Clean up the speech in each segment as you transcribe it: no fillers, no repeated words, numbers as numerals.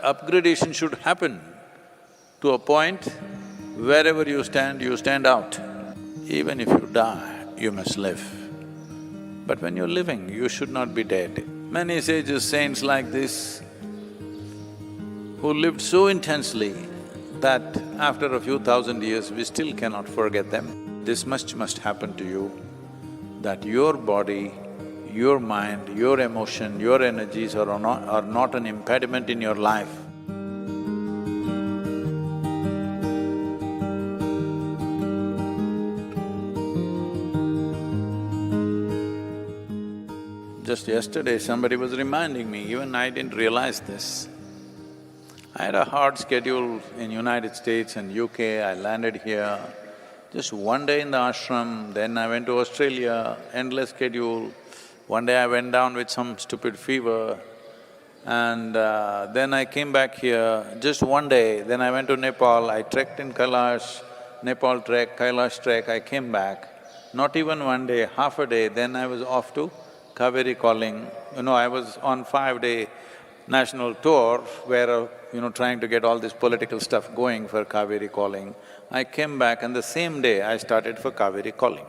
Upgradation should happen to a point wherever you stand out. Even if you die, you must live. But when you're living, you should not be dead. Many sages, saints like this, who lived so intensely that after a few thousand years, we still cannot forget them. This much must happen to you, that your body, your mind, your emotion, your energies are not an impediment in your life. Just yesterday, somebody was reminding me, even I didn't realize this. I had a hard schedule in United States and UK, I landed here. Just one day in the ashram, then I went to Australia, endless schedule. One day I went down with some stupid fever and then I came back here, just one day. Then I went to Nepal, I trekked in Kailash, Nepal trek, Kailash trek, I came back. Not even one day, half a day, then I was off to Kaveri calling. I was on 5-day national tour where, trying to get all this political stuff going for Kaveri calling. I came back and the same day I started for Kaveri calling.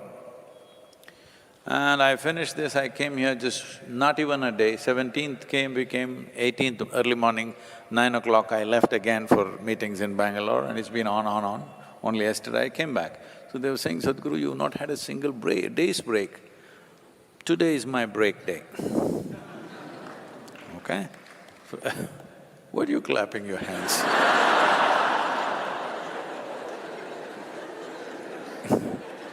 And I finished this, I came here just not even a day, 17th came, we came, 18th early morning, 9 o'clock I left again for meetings in Bangalore and it's been on. Only yesterday I came back. So they were saying, Sadhguru, you've not had a single day's break. Today is my break day. Okay? What are you clapping your hands?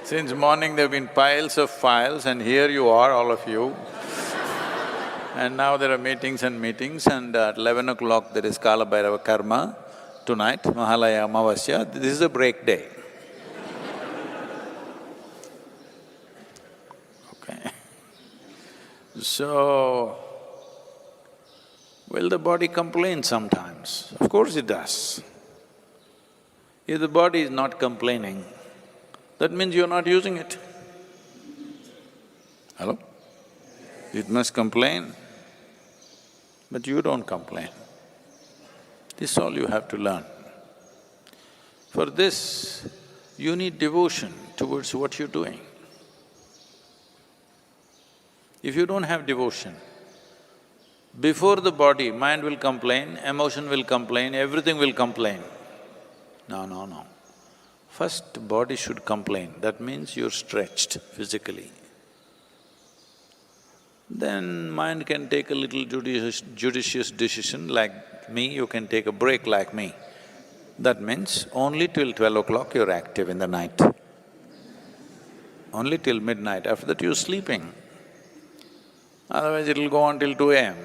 Since morning there've been piles of files and here you are, all of you. And now there are meetings and at 11 o'clock there is Kala Bhairava Karma tonight, Mahalaya Amavasya, this is a break day. Okay. So, will the body complain sometimes? Of course it does. If the body is not complaining, that means you're not using it. Hello? It must complain, but you don't complain. This is all you have to learn. For this, you need devotion towards what you're doing. If you don't have devotion, before the body, mind will complain, emotion will complain, everything will complain. No. First, body should complain, that means you're stretched physically. Then mind can take a little judicious decision like me, you can take a break like me. That means only till 12 o'clock you're active in the night. Only till midnight, after that you're sleeping. Otherwise it'll go on till 2 a.m.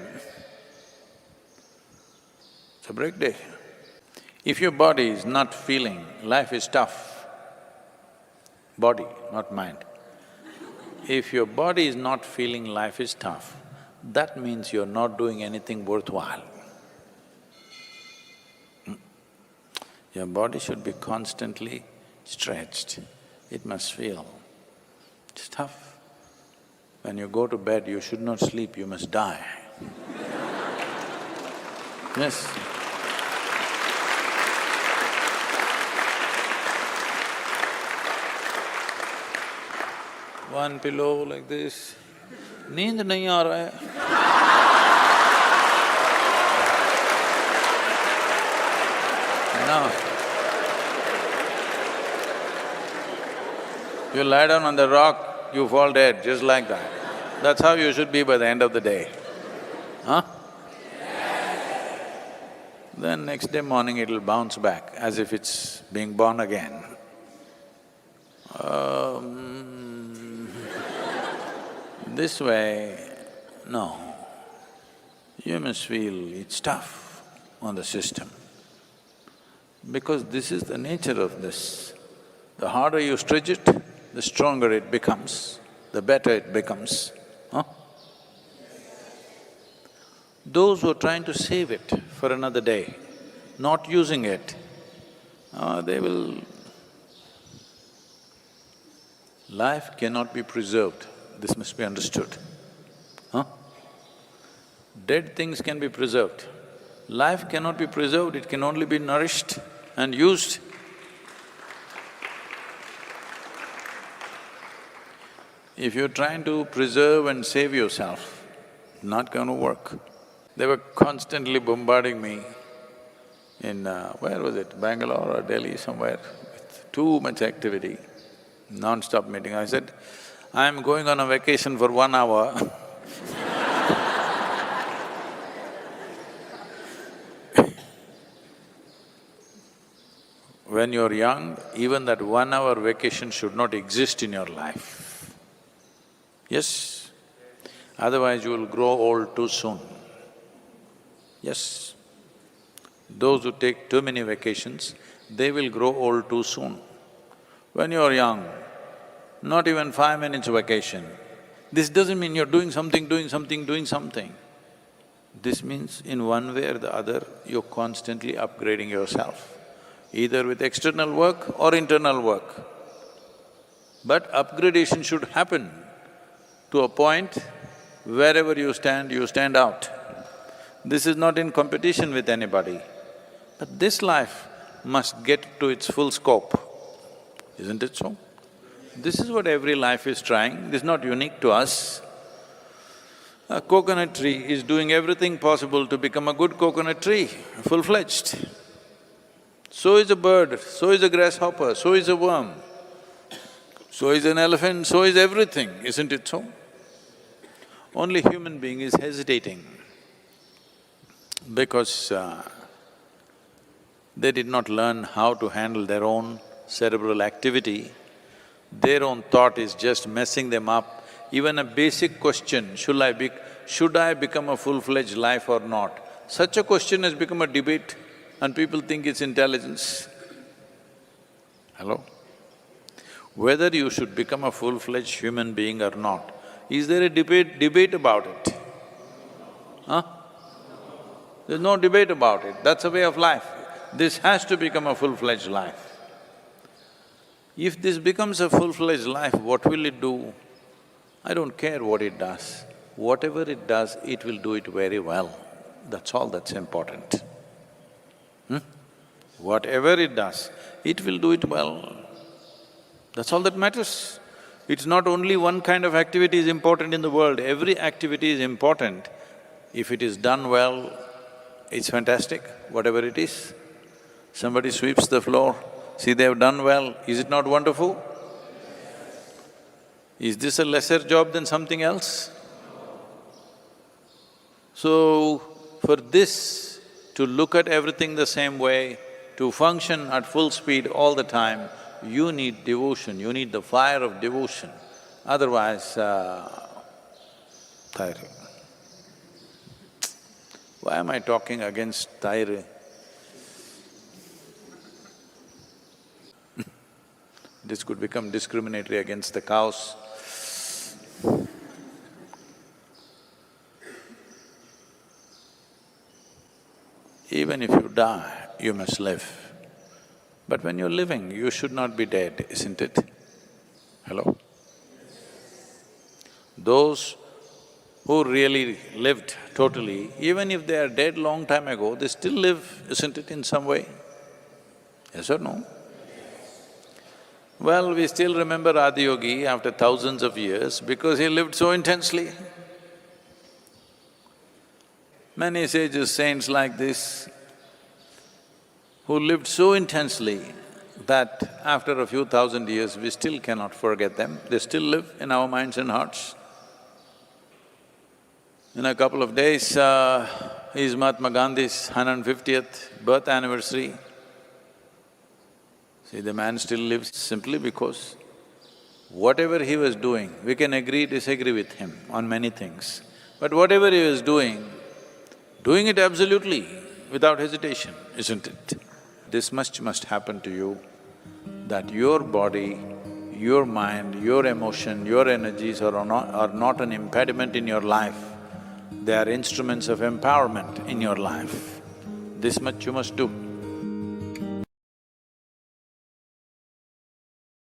It's a break day. If your body is not feeling life is tough, body, not mind. If your body is not feeling life is tough, that means you're not doing anything worthwhile. Your body should be constantly stretched, it must feel. It's tough. When you go to bed, you should not sleep, you must die. Yes. One pillow like this, नींद नहीं आ रहा है। No. You lie down on the rock, you fall dead, just like that. That's how you should be by the end of the day. Huh? Then next day morning it'll bounce back as if it's being born again. This way, no. You must feel it's tough on the system. Because this is the nature of this. The harder you stretch it, the stronger it becomes, the better it becomes. Huh? Those who are trying to save it for another day, not using it, they will… Life cannot be preserved, this must be understood. Huh? Dead things can be preserved, Life cannot be preserved, it can only be nourished and used. If you're trying to preserve and save yourself, not gonna work. They were constantly bombarding me in, where was it, Bangalore or Delhi, somewhere, with too much activity, non-stop meeting. I said, I'm going on a vacation for 1 hour When you're young, even that 1 hour vacation should not exist in your life. Yes? Otherwise you will grow old too soon. Yes? Those who take too many vacations, they will grow old too soon. When you're young, not even 5 minutes vacation. This doesn't mean you're doing something. This means in one way or the other, you're constantly upgrading yourself, either with external work or internal work. But upgradation should happen to a point wherever you stand out. This is not in competition with anybody. But this life must get to its full scope, isn't it so? This is what every life is trying, this is not unique to us. A coconut tree is doing everything possible to become a good coconut tree, full-fledged. So is a bird, so is a grasshopper, so is a worm, so is an elephant, so is everything, isn't it so? Only human being is hesitating because they did not learn how to handle their own cerebral activity. Their own thought is just messing them up. Even a basic question, should I become a full-fledged life or not? Such a question has become a debate and people think it's intelligence. Hello? Whether you should become a full-fledged human being or not, is there a debate about it? Huh? There's no debate about it, that's a way of life. This has to become a full-fledged life. If this becomes a full-fledged life, what will it do? I don't care what it does. Whatever it does, it will do it very well. That's all that's important. Whatever it does, it will do it well. That's all that matters. It's not only one kind of activity is important in the world, every activity is important. If it is done well, it's fantastic, whatever it is. Somebody sweeps the floor, see they've done well, is it not wonderful? Is this a lesser job than something else? So, for this to look at everything the same way, to function at full speed all the time, you need devotion, you need the fire of devotion, otherwise, tiring. Why am I talking against tiring? This could become discriminatory against the cows. Even if you die, you must live. But when you're living, you should not be dead, isn't it? Hello? Those who really lived totally, even if they are dead long time ago, they still live, isn't it, in some way? Yes or no? Well, we still remember Adi Yogi after thousands of years because he lived so intensely. Many sages, saints like this, who lived so intensely that after a few thousand years, we still cannot forget them, they still live in our minds and hearts. In a couple of days, is Mahatma Gandhi's 150th birth anniversary. See, the man still lives simply because whatever he was doing, we can agree, disagree with him on many things, but whatever he was doing it absolutely, without hesitation, isn't it? This much must happen to you, that your body, your mind, your emotion, your energies are not an impediment in your life, they are instruments of empowerment in your life. This much you must do.